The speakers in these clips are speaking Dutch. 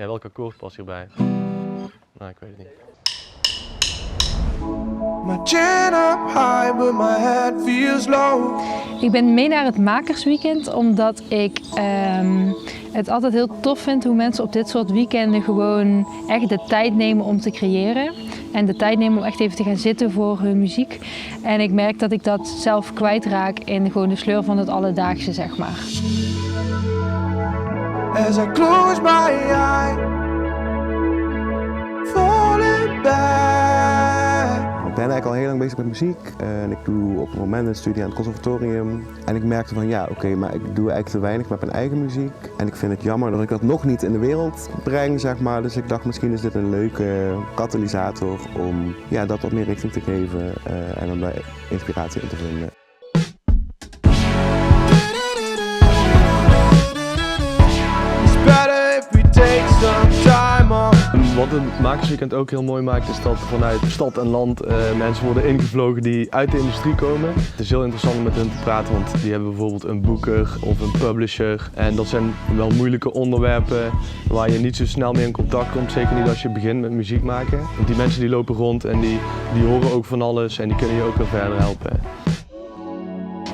Ja, welk akkoord past hierbij? Nou, ik weet het niet. My chin up high, but my head feels low. Ik ben mee naar het Makersweekend omdat ik het altijd heel tof vind hoe mensen op dit soort weekenden gewoon echt de tijd nemen om te creëren. En de tijd nemen om echt even te gaan zitten voor hun muziek. En ik merk dat ik dat zelf kwijtraak in gewoon de sleur van het alledaagse, zeg maar. As I close my eye, falling back. Ik ben eigenlijk al heel lang bezig met muziek en ik doe op het moment een studie aan het conservatorium. En ik merkte van ja, oké, maar ik doe eigenlijk te weinig met mijn eigen muziek. En ik vind het jammer dat ik dat nog niet in de wereld breng, zeg maar. Dus ik dacht misschien is dit een leuke katalysator om ja, dat wat meer richting te geven en om daar inspiratie in te vinden. It's better if we take some time off. Wat het Makersweekend ook heel mooi maakt is dat vanuit stad en land mensen worden ingevlogen die uit de industrie komen. Het is heel interessant om met hen te praten, want die hebben bijvoorbeeld een boeker of een publisher. En dat zijn wel moeilijke onderwerpen waar je niet zo snel mee in contact komt, zeker niet als je begint met muziek maken. Want die mensen die lopen rond en die horen ook van alles en die kunnen je ook weer verder helpen.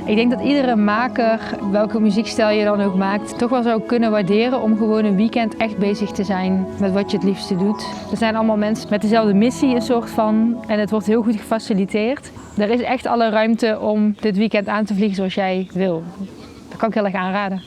Ik denk dat iedere maker, welke muziekstijl je dan ook maakt, toch wel zou kunnen waarderen om gewoon een weekend echt bezig te zijn met wat je het liefste doet. Er zijn allemaal mensen met dezelfde missie een soort van en het wordt heel goed gefaciliteerd. Er is echt alle ruimte om dit weekend aan te vliegen zoals jij wil. Dat kan ik heel erg aanraden.